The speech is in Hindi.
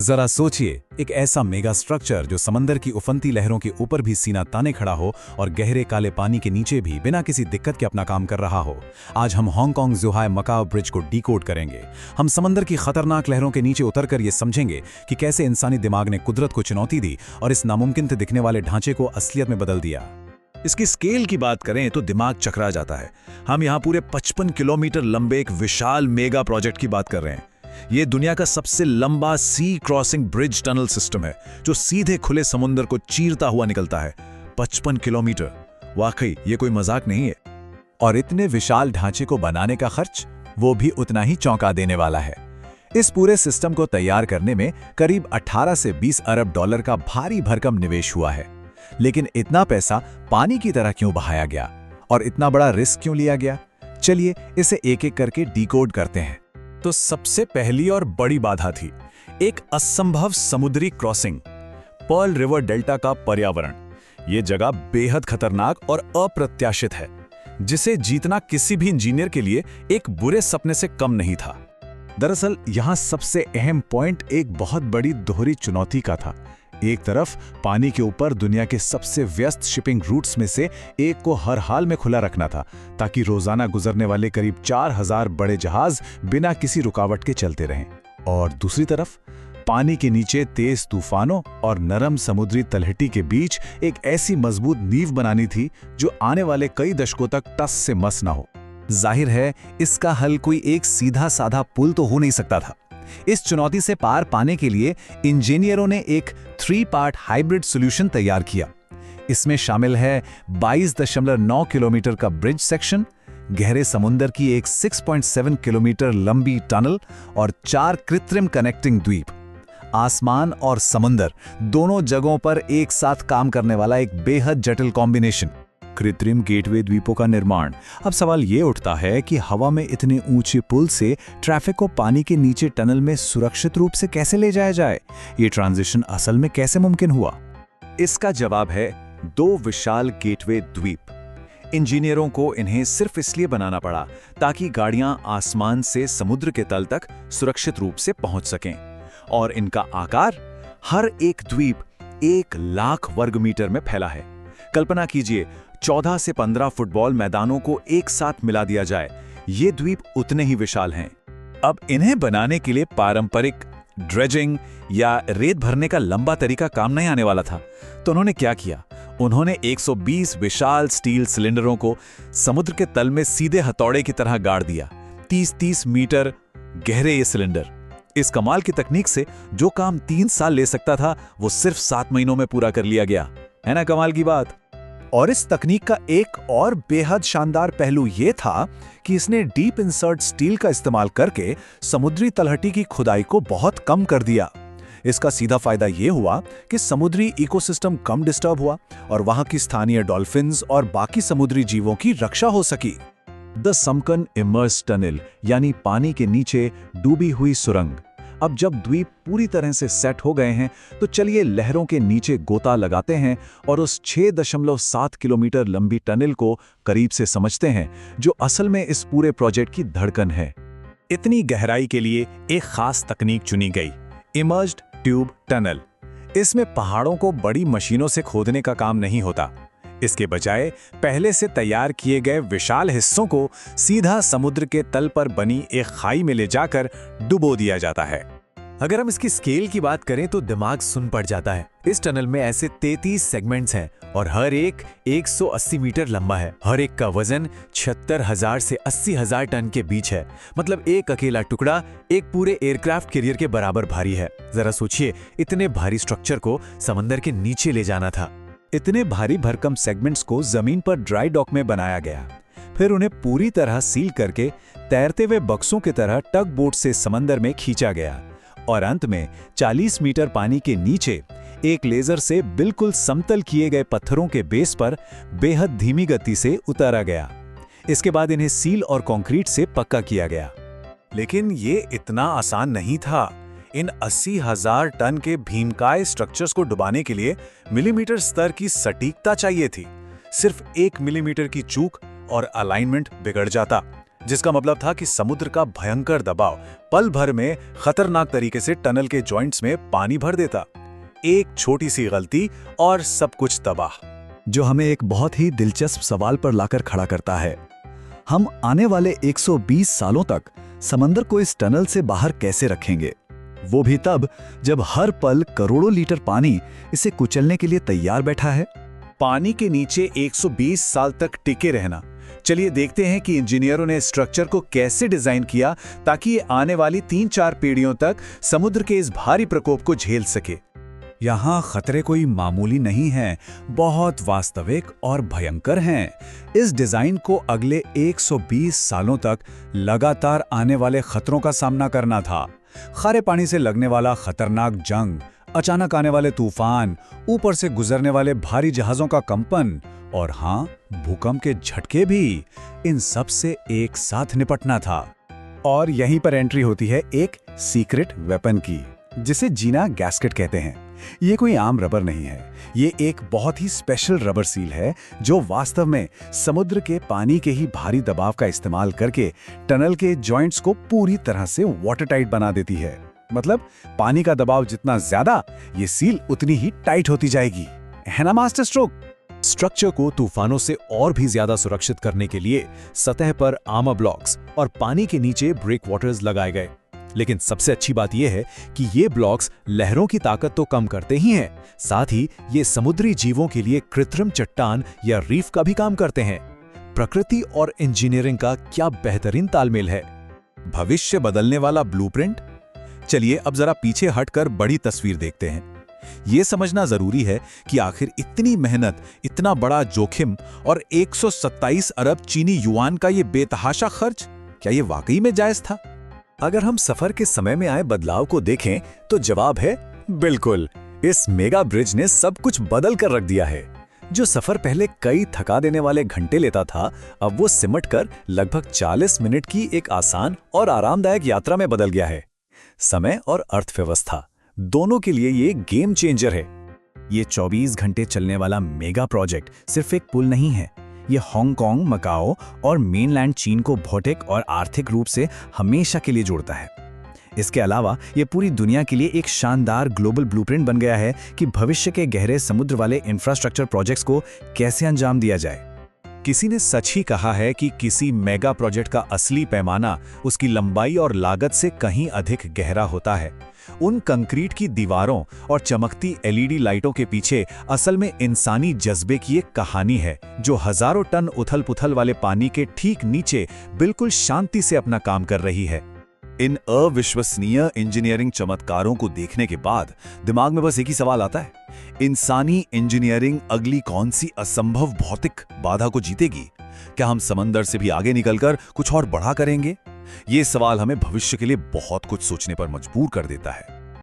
जरा सोचिए, एक ऐसा मेगा स्ट्रक्चर जो समंदर की उफनती लहरों के ऊपर भी सीना ताने खड़ा हो और गहरे काले पानी के नीचे भी बिना किसी दिक्कत के अपना काम कर रहा हो। आज हम हांगकांग ज़ुहाई मकाओ ब्रिज को डिकोड करेंगे। हम समंदर की खतरनाक लहरों के नीचे उतरकर ये समझेंगे कि कैसे इंसानी दिमाग ने कुदरत को चुनौती दी और इस नामुमकिन से दिखने वाले ढांचे को असलियत में बदल दिया। इसकी स्केल की बात करें तो दिमाग चकरा जाता है। हम यहाँ पूरे 55 किलोमीटर लंबे एक विशाल मेगा प्रोजेक्ट की बात कर रहे हैं। ये दुनिया का सबसे लंबा सी क्रॉसिंग ब्रिज टनल सिस्टम है जो सीधे खुले समुद्र को चीरता हुआ निकलता है। 55 किलोमीटर, वाकई ये कोई मजाक नहीं है। और इतने विशाल ढांचे को बनाने का खर्च वो भी उतना ही चौंका देने वाला है। इस पूरे सिस्टम को तैयार करने में करीब 18 से 20 अरब डॉलर का भारी भरकम निवेश हुआ है। लेकिन इतना पैसा पानी की तरह क्यों बहाया गया और इतना बड़ा रिस्क क्यों लिया गया? चलिए इसे एक एक करके डिकोड करते हैं। तो सबसे पहली और बड़ी बाधा थी एक असंभव समुद्री क्रॉसिंग, पर्ल रिवर डेल्टा का पर्यावरण। यह जगह बेहद खतरनाक और अप्रत्याशित है, जिसे जीतना किसी भी इंजीनियर के लिए एक बुरे सपने से कम नहीं था। दरअसल यहां सबसे अहम पॉइंट एक बहुत बड़ी दोहरी चुनौती का था। एक तरफ पानी के ऊपर दुनिया के सबसे व्यस्त शिपिंग रूट्स में से एक को हर हाल में खुला रखना था, ताकि रोजाना गुजरने वाले करीब 4000 बड़े जहाज बिना किसी रुकावट के चलते रहें। और दूसरी तरफ पानी के नीचे तेज तूफानों और नरम समुद्री तलहटी के बीच एक ऐसी मजबूत नींव बनानी थी जो आने वाले कई दशकों तक टस से मस ना हो। जाहिर है इसका हल कोई एक सीधा साधा पुल तो हो नहीं सकता था। इस चुनौती से पार पाने के लिए इंजीनियरों ने एक 3 पार्ट हाइब्रिड सॉल्यूशन तैयार किया। इसमें शामिल है 22.9 किलोमीटर का ब्रिज सेक्शन, गहरे समुद्र की एक 6.7 किलोमीटर लंबी टनल और 4 कृत्रिम कनेक्टिंग द्वीप। आसमान और समुद्र दोनों जगहों पर एक साथ काम करने वाला एक बेहद जटिल कॉम्बिनेशन। कृत्रिम गेटवे द्वीपों का निर्माण। अब सवाल ये उठता है कि हवा में इतने ऊंचे पुल से ट्रैफिक को पानी के नीचे टनल में सुरक्षित रूप से कैसे ले जाया जाए? ये ट्रांजिशन असल में कैसे मुमकिन हुआ? इसका जवाब है 2 विशाल गेटवे द्वीप। इंजीनियरों को इन्हें सिर्फ इसलिए बनाना पड़ा ताकि गाड़ियां आसमान से समुद्र के तल तक सुरक्षित रूप से पहुंच सकें। और इनका आकार, हर एक द्वीप 1 लाख वर्ग मीटर में फैला है। कल्पना कीजिए 14 से 15 फुटबॉल मैदानों को एक साथ मिला दिया जाए। ये द्वीप उतने ही विशाल हैं। अब इन्हें बनाने के लिए पारंपरिक ड्रेजिंग या रेत भरने का लंबा तरीका काम नहीं आने वाला था। तो उन्होंने क्या किया? उन्होंने 120 विशाल स्टील सिलेंडरों को समुद्र के तल में सीधे हथौड़े की तरह गाड़ दिया। 30-30 मीटर गहरे ये सिलेंडर। इस कमाल की तकनीक से जो काम 3 साल ले सकता था वो सिर्फ 7 महीनों में पूरा कर लिया गया। है ना कमाल की बात? और इस तकनीक का एक और बेहद शानदार पहलू यह था कि इसने डीप इंसर्ट स्टील का इस्तेमाल करके समुद्री तलहटी की खुदाई को बहुत कम कर दिया। इसका सीधा फायदा यह हुआ कि समुद्री इकोसिस्टम कम डिस्टर्ब हुआ और वहां की स्थानीय डॉल्फिन्स और बाकी समुद्री जीवों की रक्षा हो सकी। द संकन इमर्स टनल, यानी पानी के नीचे डूबी हुई सुरंग। अब जब द्वीप पूरी तरह से सेट हो गए हैं तो चलिए लहरों के नीचे गोता लगाते हैं और उस 6.7 किलोमीटर लंबी टनल को करीब से समझते हैं, जो असल में इस पूरे प्रोजेक्ट की धड़कन है। इतनी गहराई के लिए एक खास तकनीक चुनी गई, इमर्ज्ड ट्यूब टनल। इसमें पहाड़ों को बड़ी मशीनों से खोदने का काम नहीं होता। इसके बजाय पहले से तैयार किए गए विशाल हिस्सों को सीधा समुद्र के तल पर बनी एक खाई में ले जाकर डुबो दिया जाता है। अगर हम इसकी स्केल की बात करें तो दिमाग सुन पड़ जाता है। इस टनल में ऐसे 33 सेगमेंट्स हैं और हर एक 180 मीटर लंबा है। हर एक का वजन 76,000 से 80,000 टन के बीच है। मतलब एक अकेला टुकड़ा एक पूरे एयरक्राफ्ट कैरियर के बराबर भारी है। जरा सोचिए, इतने भारी स्ट्रक्चर को समंदर के नीचे ले जाना था। इतने भारी भरकम सेगमेंट्स को जमीन पर ड्राई डॉक में बनाया गया, फिर उन्हें पूरी तरह सील करके तैरते हुए बक्सों की तरह टग बोट से समंदर में खींचा गया और अंत में 40 मीटर पानी के नीचे एक लेजर से बिल्कुल समतल किए गए पत्थरों के बेस पर बेहद धीमी गति से उतारा गया। इसके बाद इन्हें सील और कंक्रीट से पक्का किया गया। लेकिन ये इतना आसान नहीं था। इन 80,000 टन के भीमकाय स्ट्रक्चर्स को डुबाने के लिए मिलीमीटर स्तर की सटीकता चाहिए थी। सिर्फ 1 मिलीमीटर की चूक और अलाइनमेंट बिगड़ जाता। जिसका मतलब था कि समुद्र का भयंकर दबाव पल भर में खतरनाक तरीके से टनल के जॉइंट्स में पानी भर देता। एक छोटी सी गलती और सब कुछ तबाह। जो हमें एक बहुत ही दिलचस्प सवाल पर लाकर खड़ा करता है, हम आने वाले 120 सालों तक समंदर को इस टनल से बाहर कैसे रखेंगे, वो भी तब जब हर पल करोड़ों लीटर पानी इसे कुचलने के लिए तैयार बैठा है। पानी के नीचे 120 साल तक टिके रहना। चलिए देखते हैं कि इंजीनियरों ने स्ट्रक्चर को कैसे डिजाइन किया ताकि ये आने वाली 3-4 पीढ़ियों तक समुद्र के इस भारी प्रकोप को झेल सके। यहाँ खतरे कोई मामूली नहीं हैं, बहुत वास्तविक और भयंकर हैं। इस डिजाइन को अगले 120 सालों तक लगातार आने वाले खतरों का सामना करना था। खारे पानी से लगने वाला खतरनाक जंग, अचानक आने वाले तूफान, ऊपर से गुजरने वाले भारी जहाजों का कंपन और हाँ, भूकंप के झटके भी। इन सब से एक साथ निपटना था। और यहीं पर एंट्री होती है एक सीक्रेट वेपन की, जिसे जीना गैस्केट कहते हैं। ये कोई आम रबर नहीं है, ये एक बहुत ही स्पेशल रबर सील है जो वास्तव में समुद्र के पानी के ही भारी दबाव का इस्तेमाल करके टनल के जॉइंट्स को पूरी तरह से वाटरटाइट बना देती है। मतलब पानी का दबाव जितना ज्यादा, ये सील उतनी ही टाइट होती जाएगी। है ना मास्टर स्ट्रोक? स्ट्रक्चर को तूफानों से और भी ज्यादा सुरक्षित करने के लिए सतह पर आर्मर ब्लॉक्स और पानी के नीचे ब्रेकवाटर्स लगाए गए। लेकिन सबसे अच्छी बात यह है कि ये ब्लॉक्स लहरों की ताकत तो कम करते ही हैं, साथ ही ये समुद्री जीवों के लिए कृत्रिम चट्टान या रीफ का भी काम करते हैं। प्रकृति और इंजीनियरिंग का क्या बेहतरीन तालमेल है। भविष्य बदलने वाला ब्लूप्रिंट। चलिए अब जरा पीछे हटकर बड़ी तस्वीर देखते हैं। ये समझना जरूरी है कि आखिर इतनी मेहनत, इतना बड़ा जोखिम और 127 अरब चीनी युआन का ये बेतहाशा खर्च, क्या ये वाकई में जायज था? अगर हम सफर के समय में आए बदलाव को देखें तो जवाब है बिल्कुल। इस मेगा ब्रिज ने सब कुछ बदल कर रख दिया है। जो सफर पहले कई थका देने वाले घंटे लेता था, अब वो सिमट कर लगभग 40 मिनट की एक आसान और आरामदायक यात्रा में बदल गया है। समय और अर्थव्यवस्था दोनों के लिए ये गेम चेंजर है। ये 24 घंटे चलने वाला मेगा प्रोजेक्ट सिर्फ एक पुल नहीं है, ये हांगकांग, मकाओ और मेनलैंड चीन को भौतिक और आर्थिक रूप से हमेशा के लिए जोड़ता है। इसके अलावा ये पूरी दुनिया के लिए एक शानदार ग्लोबल ब्लूप्रिंट बन गया है कि भविष्य के गहरे समुद्र वाले इंफ्रास्ट्रक्चर प्रोजेक्ट्स को कैसे अंजाम दिया जाए। किसी ने सच ही कहा है कि किसी मेगा प्रोजेक्ट का असली पैमाना उसकी लंबाई और लागत से कहीं अधिक गहरा होता है। उन कंक्रीट की दीवारों और चमकती एलईडी लाइटों के पीछे असल में इंसानी जज्बे की एक कहानी है, जो हजारों टन उथल-पुथल वाले पानी के ठीक नीचे बिल्कुल शांति से अपना काम कर रही है। इन अविश्वसनीय इंजीनियरिंग चमत्कारों को देखने के बाद दिमाग में बस एक ही सवाल आता है, इंसानी इंजीनियरिंग अगली कौन सी असंभव भौतिक बाधा को जीतेगी? क्या हम समंदर से भी आगे निकलकर कुछ और बड़ा करेंगे? ये सवाल हमें भविष्य के लिए बहुत कुछ सोचने पर मजबूर कर देता है।